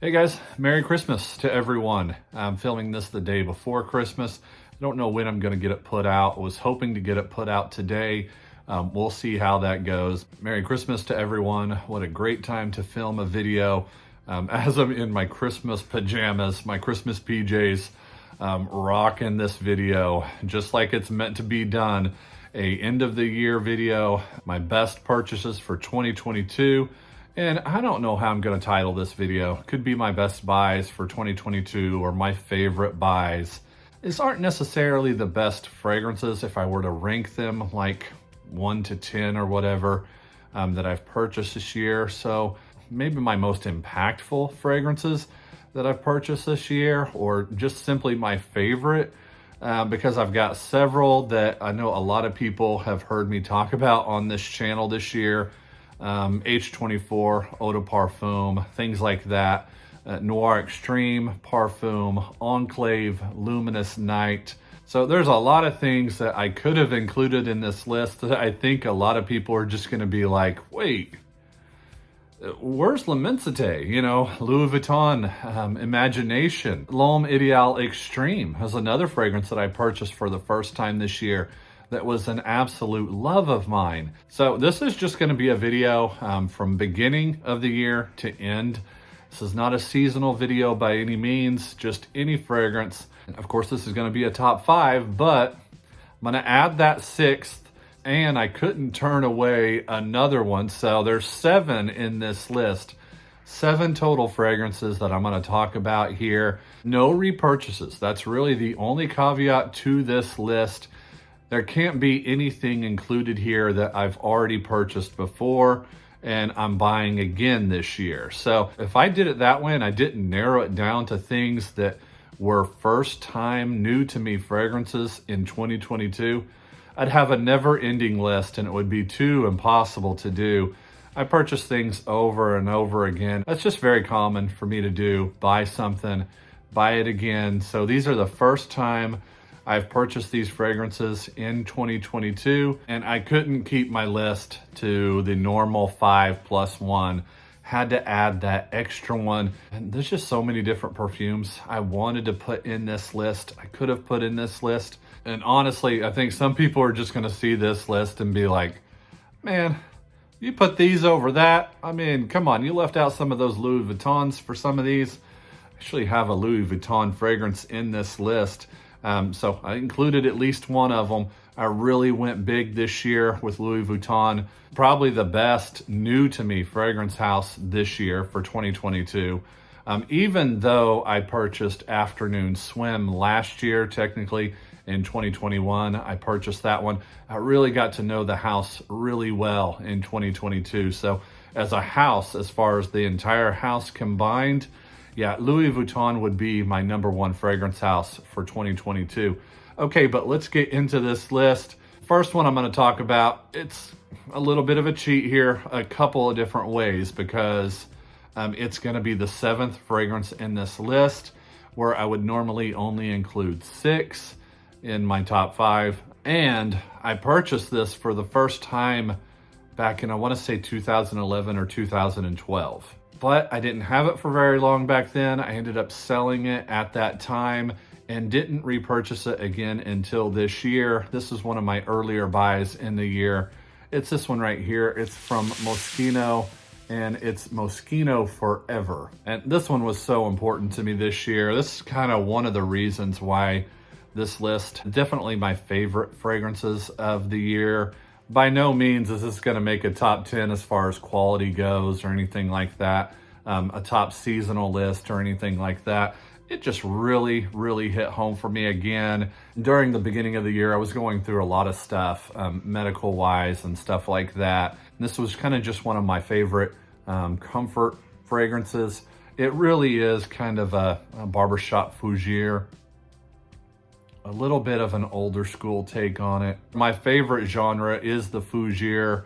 Hey guys, Merry Christmas to everyone. I'm filming this the day before Christmas. I don't know when I'm going to get it put out. I was hoping to get it put out today. We'll see how that goes. Merry Christmas to everyone. What a great time to film a video as I'm in my Christmas pajamas, my Christmas PJs, rocking this video just like it's meant to be done. A end of the year video, my best purchases for 2022. And I don't know how I'm going to title this video. Could be my best buys for 2022 or my favorite buys. These aren't necessarily the best fragrances if I were to rank them like 1 to 10 or whatever that I've purchased this year. So maybe my most impactful fragrances that I've purchased this year, or just simply my favorite, because I've got several that I know a lot of people have heard me talk about on this channel this year. H24, Eau de Parfum, things like that. Noir Extreme, Parfum, Enclave, Luminous Night. So there's a lot of things that I could have included in this list that I think a lot of people are just going to be like, wait, where's L'Immensité? You know, Louis Vuitton, Imagination. L'Homme Ideal Extreme is another fragrance that I purchased for the first time this year that was an absolute love of mine. So this is just going to be a video from beginning of the year to end. This is not a seasonal video by any means, just any fragrance. Of course, this is going to be a top 5, but I'm going to add that 6th, and I couldn't turn away another one. So there's 7 in this list. 7 total fragrances that I'm going to talk about here. No repurchases. That's really the only caveat to this list. There can't be anything included here that I've already purchased before and I'm buying again this year. So if I did it that way and I didn't narrow it down to things that were first time new to me fragrances in 2022, I'd have a never ending list and it would be too impossible to do. I purchase things over and over again. That's just very common for me to do. Buy something, buy it again. So these are the first time I've purchased these fragrances in 2022, and I couldn't keep my list to the normal 5 plus 1. Had to add that extra one. And there's just so many different perfumes I wanted to put in this list. I could have put in this list. And honestly, I think some people are just gonna see this list and be like, man, you put these over that? I mean, come on, you left out some of those Louis Vuittons for some of these. I actually have a Louis Vuitton fragrance in this list. So I included at least one of them. I really went big this year with Louis Vuitton. Probably the best new to me fragrance house this year for 2022. Even though I purchased Afternoon Swim last year, technically in 2021, I purchased that one. I really got to know the house really well in 2022. So as a house, as far as the entire house combined, yeah, Louis Vuitton would be my number 1 fragrance house for 2022. Okay, but let's get into this list. First one I'm going to talk about, it's a little bit of a cheat here, a couple of different ways, because it's going to be the 7th fragrance in this list, where I would normally only include 6 in my top 5. And I purchased this for the first time back in, I want to say 2011 or 2012. But I didn't have it for very long back then. I ended up selling it at that time and didn't repurchase it again until this year. This is one of my earlier buys in the year. It's this one right here. It's from Moschino, and it's Moschino Forever. And this one was so important to me this year. This is kind of one of the reasons why this list, definitely my favorite fragrances of the year. By no means is this going to make a top 10 as far as quality goes or anything like that, a top seasonal list or anything like that. It just really, really hit home for me again. During the beginning of the year, I was going through a lot of stuff, medical-wise and stuff like that. And this was kind of just one of my favorite comfort fragrances. It really is kind of a barbershop fougere. A little bit of an older school take on it. My favorite genre is the fougere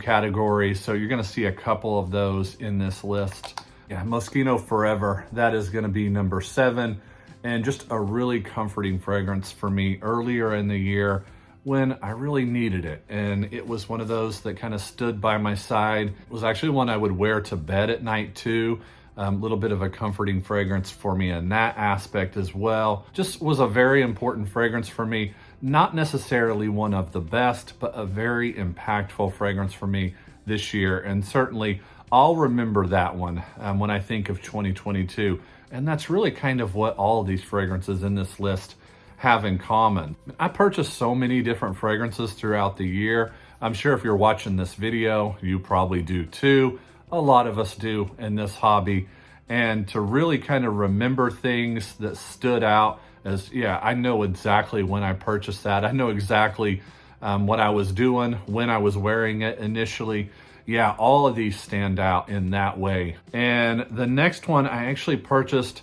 category, so you're gonna see a couple of those in this list. Yeah, Moschino Forever, that is gonna be number 7, and just a really comforting fragrance for me earlier in the year when I really needed it. And it was one of those that kind of stood by my side. It was actually one I would wear to bed at night too. little bit of a comforting fragrance for me in that aspect as well. Just was a very important fragrance for me. Not necessarily one of the best, but a very impactful fragrance for me this year. And certainly I'll remember that one when I think of 2022. And that's really kind of what all of these fragrances in this list have in common. I purchased so many different fragrances throughout the year. I'm sure if you're watching this video, you probably do too. A lot of us do in this hobby. And to really kind of remember things that stood out as, yeah, I know exactly when I purchased that. I know exactly what I was doing, when I was wearing it initially. Yeah, all of these stand out in that way. And the next one I actually purchased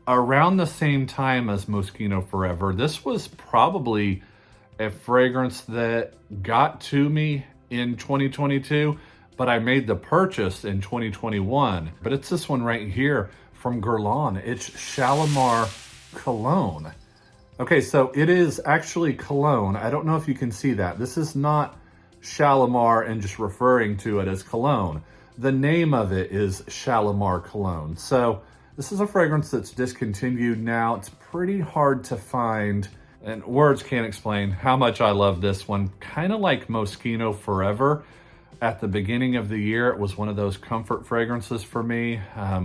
around the same time as Moschino Forever. This was probably a fragrance that got to me in 2022, but I made the purchase in 2021. But it's this one right here from Guerlain. It's Shalimar Cologne. Okay, so it is actually cologne. I don't know if you can see that. This is not Shalimar and just referring to it as cologne. The name of it is Shalimar Cologne. So this is a fragrance that's discontinued now. It's pretty hard to find, and words can't explain how much I love this one. Kind of like Moschino Forever. At the beginning of the year, it was one of those comfort fragrances for me.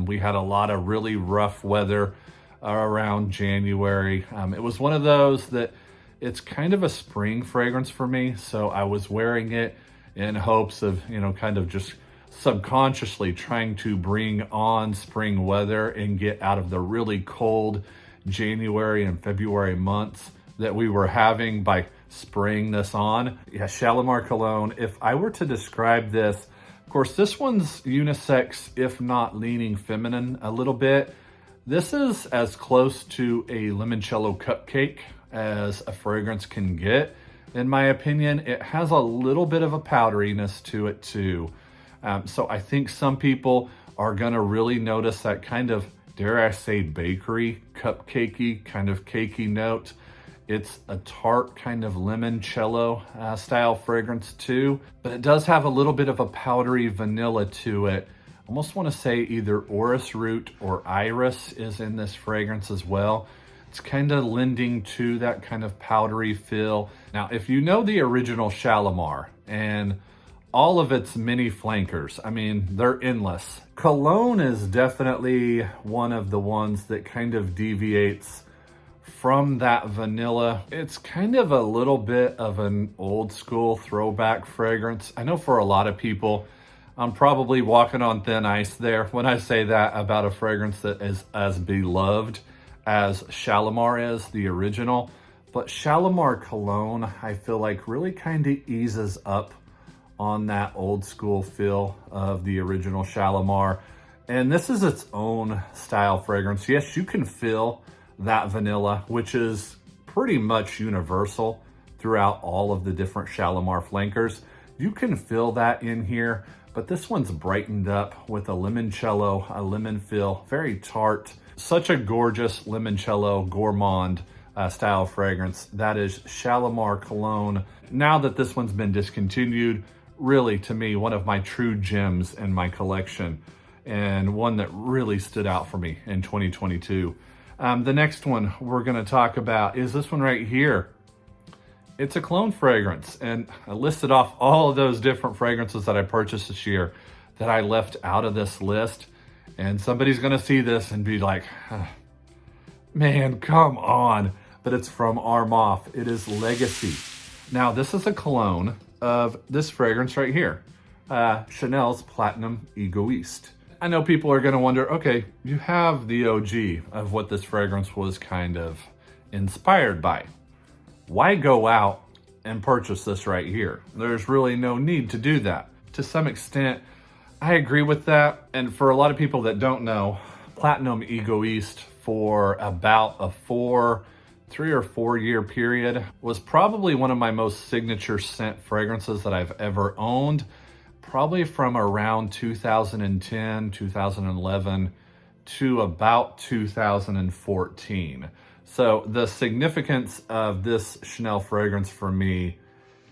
We had a lot of really rough weather around January. It was one of those that it's kind of a spring fragrance for me. So I was wearing it in hopes of, kind of just subconsciously trying to bring on spring weather and get out of the really cold January and February months that we were having by spraying this on. Yeah, Shalimar Cologne. If I were to describe this, of course, this one's unisex, if not leaning feminine a little bit. This is as close to a limoncello cupcake as a fragrance can get, in my opinion. It has a little bit of a powderiness to it too. So I think some people are gonna really notice that kind of, dare I say, bakery, cupcakey, kind of cakey note. It's a tart kind of limoncello style fragrance too, but it does have a little bit of a powdery vanilla to it. Almost want to say either orris root or iris is in this fragrance as well. It's kind of lending to that kind of powdery feel. Now, if you know the original Shalimar and all of its mini flankers, I mean, they're endless. Cologne is definitely one of the ones that kind of deviates from that vanilla. It's kind of a little bit of an old school throwback fragrance. I know for a lot of people, I'm probably walking on thin ice there when I say that about a fragrance that is as beloved as Shalimar is, the original. But Shalimar Cologne, I feel like really kind of eases up on that old school feel of the original Shalimar. And this is its own style fragrance. Yes, you can feel that vanilla, which is pretty much universal throughout all of the different Shalimar flankers. You can feel that in here, but this one's brightened up with a limoncello, a lemon feel, very tart. Such a gorgeous limoncello gourmand style fragrance. That is Shalimar Cologne. Now that this one's been discontinued, really, to me, one of my true gems in my collection, and one that really stood out for me in 2022. The next one we're gonna talk about is this one right here. It's a cologne fragrance, and I listed off all of those different fragrances that I purchased this year that I left out of this list, and somebody's gonna see this and be like, man, come on. But it's from Hermes. It is Legacy. Now, this is a cologne of this fragrance right here, Chanel's Platinum Egoiste. I know people are gonna wonder, okay, you have the OG of what this fragrance was kind of inspired by. Why go out and purchase this right here? There's really no need to do that. To some extent, I agree with that. And for a lot of people that don't know, Platinum Egoiste for about a 3 or 4 year period was probably one of my most signature scent fragrances that I've ever owned. Probably from around 2010, 2011 to about 2014. So the significance of this Chanel fragrance for me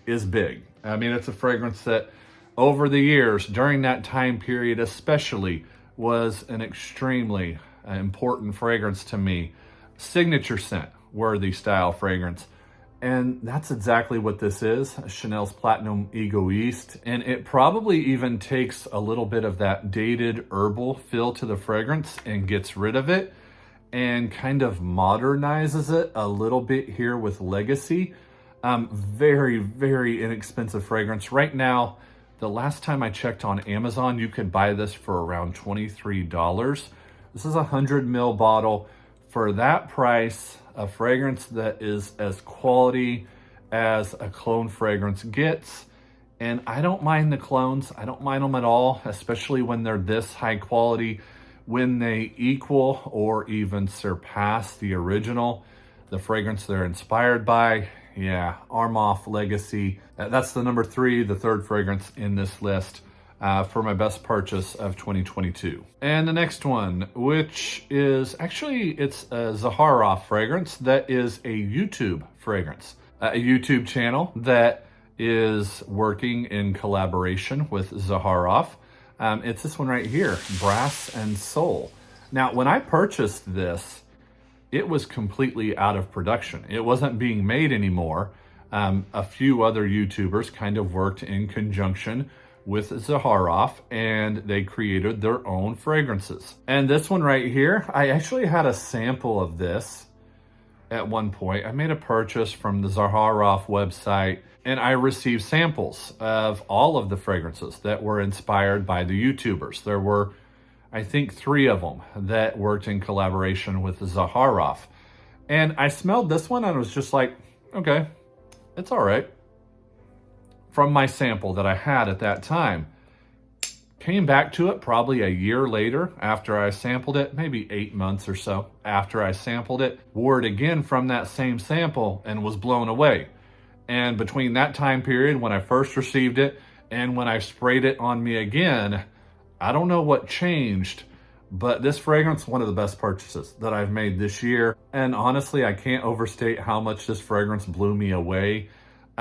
is big. I mean, it's a fragrance that over the years, during that time period especially, was an extremely important fragrance to me. Signature scent worthy style fragrance. And that's exactly what this is, Chanel's Platinum Egoiste. And it probably even takes a little bit of that dated herbal feel to the fragrance and gets rid of it and kind of modernizes it a little bit here with Legacy. Very, very inexpensive fragrance. Right now, the last time I checked on Amazon, you could buy this for around $23. This is a 100 ml bottle. For that price, a fragrance that is as quality as a cologne fragrance gets. And I don't mind the clones. I don't mind them at all, especially when they're this high quality, when they equal or even surpass the original, the fragrance they're inspired by. Yeah, Armoff Legacy. That's the number 3, the third fragrance in this list. For my best purchase of 2022. And the next one, which is actually, it's a Zaharoff fragrance that is a YouTube fragrance, a YouTube channel that is working in collaboration with Zaharoff. It's this one right here, Brass and Soul. Now, when I purchased this, it was completely out of production. It wasn't being made anymore. A few other YouTubers kind of worked in conjunction with Zaharoff, and they created their own fragrances. And this one right here, I actually had a sample of this at one point. I made a purchase from the Zaharoff website, and I received samples of all of the fragrances that were inspired by the YouTubers. There were, I think, 3 of them that worked in collaboration with Zaharoff. And I smelled this one and I was just like, okay, it's all right. From my sample that I had at that time. Came back to it probably a year later after I sampled it, maybe 8 months or so after I sampled it, wore it again from that same sample and was blown away. And between that time period when I first received it and when I sprayed it on me again, I don't know what changed, but this fragrance, one of the best purchases that I've made this year. And honestly, I can't overstate how much this fragrance blew me away.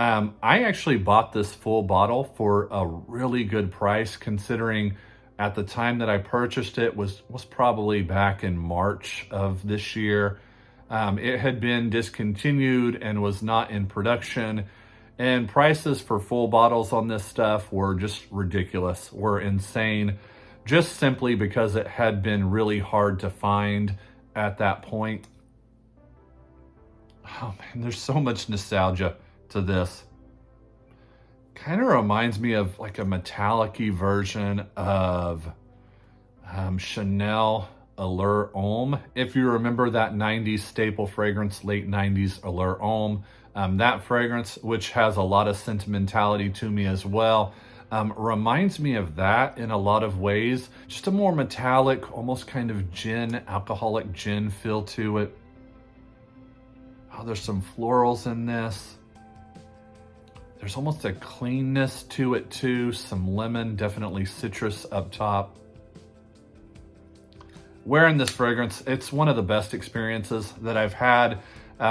I actually bought this full bottle for a really good price, considering at the time that I purchased it was probably back in March of this year. It had been discontinued and was not in production, and prices for full bottles on this stuff were just ridiculous, were insane, just simply because it had been really hard to find at that point. Oh man, there's so much nostalgia to this. Kind of reminds me of like a metallic-y version of Chanel Allure Homme. If you remember that 90s staple fragrance, late 90s Allure Homme, that fragrance, which has a lot of sentimentality to me as well, reminds me of that in a lot of ways. Just a more metallic, almost kind of gin, alcoholic gin feel to it. Oh, there's some florals in this. There's almost a cleanness to it too. Some lemon, definitely citrus up top. Wearing this fragrance, it's one of the best experiences that I've had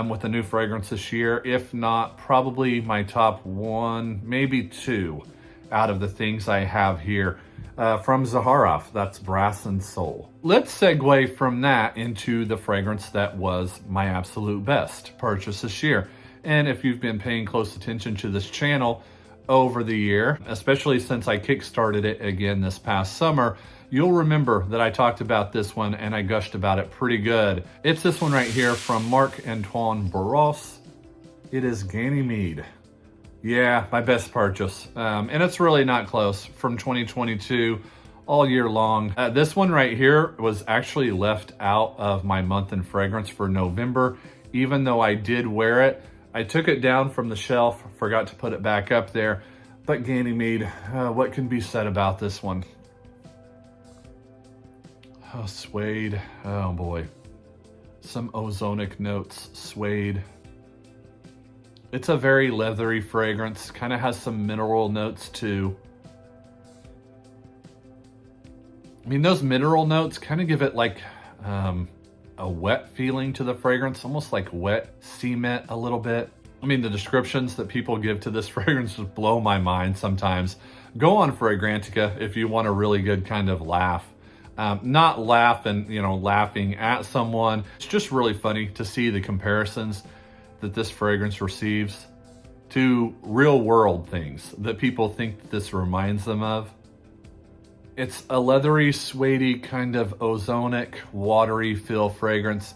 with a new fragrance this year. If not, probably my top 1, maybe 2 out of the things I have here from Zaharoff. That's Brass and Soul. Let's segue from that into the fragrance that was my absolute best purchase this year. And if you've been paying close attention to this channel over the year, especially since I kickstarted it again this past summer, you'll remember that I talked about this one and I gushed about it pretty good. It's this one right here from Marc-Antoine Barros. It is Ganymede. Yeah, my best purchase. And it's really not close, from 2022 all year long. This one right here was actually left out of my month in fragrance for November, even though I did wear it. I took it down from the shelf, forgot to put it back up there, but Ganymede, what can be said about this one? Oh, suede, oh boy. Some ozonic notes, suede. It's a very leathery fragrance, kind of has some mineral notes too. I mean, those mineral notes kind of give it like a wet feeling to the fragrance, almost like wet cement a little bit. I mean, the descriptions that people give to this fragrance just blow my mind sometimes. Go on Fragrantica if you want a really good kind of laugh Not laughing at someone. It's just really funny to see the comparisons that this fragrance receives to real world things that people think that this reminds them of. It's a leathery, suede kind of ozonic, watery feel fragrance.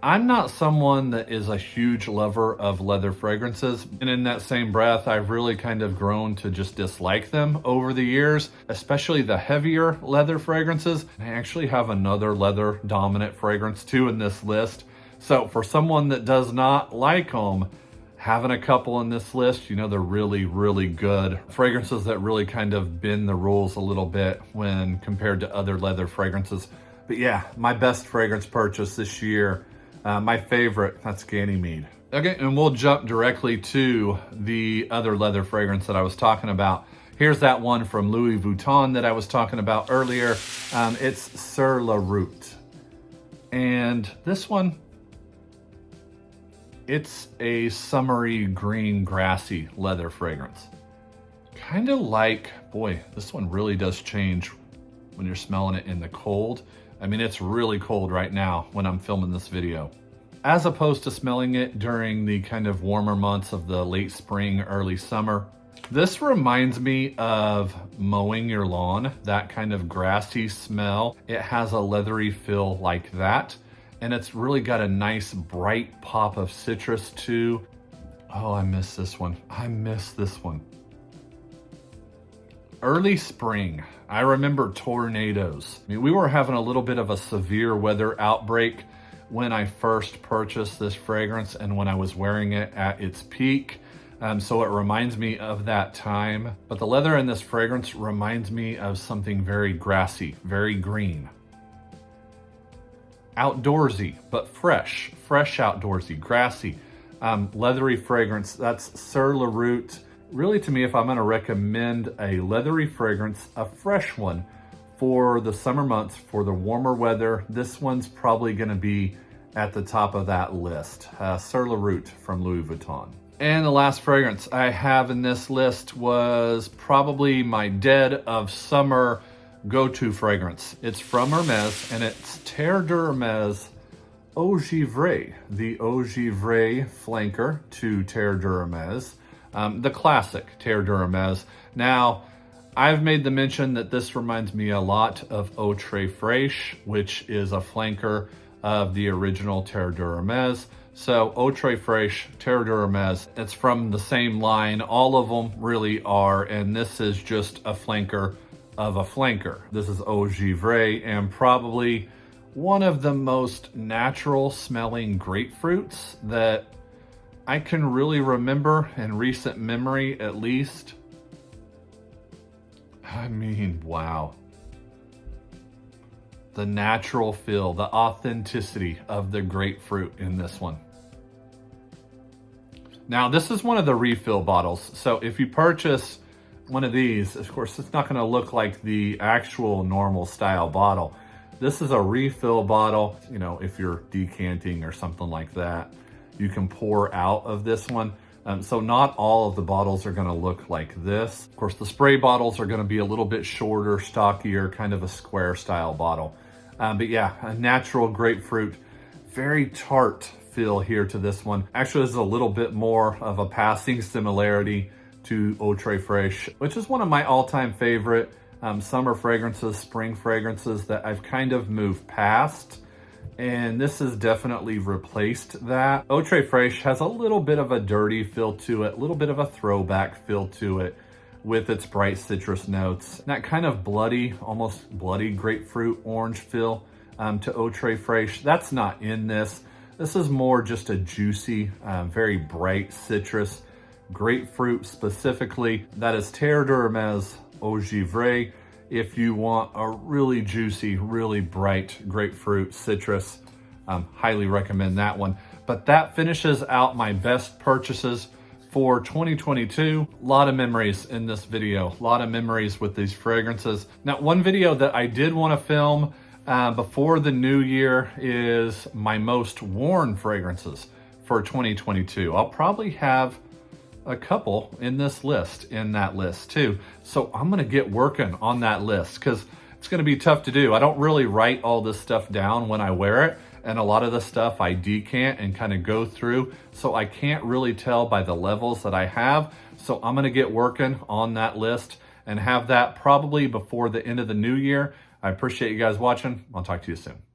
I'm not someone that is a huge lover of leather fragrances. And in that same breath, I've really kind of grown to just dislike them over the years, especially the heavier leather fragrances. And I actually have another leather dominant fragrance too in this list. So for someone that does not like them, having a couple in this list, they're really, really good. Fragrances that really kind of bend the rules a little bit when compared to other leather fragrances. But yeah, my best fragrance purchase this year, my favorite, that's Ganymede. Okay, and we'll jump directly to the other leather fragrance that I was talking about. Here's that one from Louis Vuitton that I was talking about earlier. It's Sur La Route. And this one, it's a summery green grassy leather fragrance. Kind of like, boy, this one really does change when you're smelling it in the cold. I mean, it's really cold right now when I'm filming this video. As opposed to smelling it during the kind of warmer months of the late spring, early summer. This reminds me of mowing your lawn, that kind of grassy smell. It has a leathery feel like that. And it's really got a nice bright pop of citrus too. Oh, I miss this one. I miss this one. Early spring, I remember tornadoes. I mean, we were having a little bit of a severe weather outbreak when I first purchased this fragrance and when I was wearing it at its peak. So it reminds me of that time. But the leather in this fragrance reminds me of something very grassy, very green. Outdoorsy, but fresh outdoorsy, grassy, leathery fragrance. That's Sur La Route. Really, to me, if I'm going to recommend a leathery fragrance, a fresh one for the summer months, for the warmer weather, this one's probably going to be at the top of that list. Sur La Route from Louis Vuitton. And the last fragrance I have in this list was probably my dead of summer go-to fragrance. It's from Hermes, and it's Terre d'Hermes Eau Givrée, the Eau Givrée flanker to Terre d'Hermes, the classic Terre d'Hermes. Now, I've made the mention that this reminds me a lot of Eau Très Fraîche, which is a flanker of the original Terre d'Hermes. So Eau Très Fraîche, Terre d'Hermes, it's from the same line. All of them really are, and this is just a flanker of a flanker. This is Eau Givrée, and probably one of the most natural smelling grapefruits that I can really remember in recent memory, at least. I mean, wow. The natural feel, the authenticity of the grapefruit in this one. Now, this is one of the refill bottles. So if you purchase one of these, of course, it's not going to look like the actual normal style bottle. This is a refill bottle. If you're decanting or something like that, you can pour out of this one. So not all of the bottles are going to look like this. Of course, the spray bottles are going to be a little bit shorter, stockier, kind of a square style bottle. But yeah, a natural grapefruit, very tart feel here to this one. Actually, there's a little bit more of a passing similarity to Eau Très Fraîche, which is one of my all-time favorite summer fragrances, spring fragrances that I've kind of moved past. And this has definitely replaced that. Eau Très Fraîche has a little bit of a dirty feel to it, a little bit of a throwback feel to it with its bright citrus notes. That kind of bloody, almost bloody grapefruit orange feel to Eau Très Fraîche. That's not in this. This is more just a juicy, very bright citrus, grapefruit specifically. That is Terre d'Hermes Eau Givrée. If you want a really juicy, really bright grapefruit citrus, highly recommend that one. But that finishes out my best purchases for 2022. A lot of memories in this video, a lot of memories with these fragrances. Now, one video that I did want to film before the new year is my most worn fragrances for 2022. I'll probably have a couple in that list too. So I'm gonna get working on that list because it's going to be tough to do. I don't really write all this stuff down when I wear it. And a lot of the stuff I decant and kind of go through. So I can't really tell by the levels that I have. So I'm going to get working on that list and have that probably before the end of the new year. I appreciate you guys watching. I'll talk to you soon.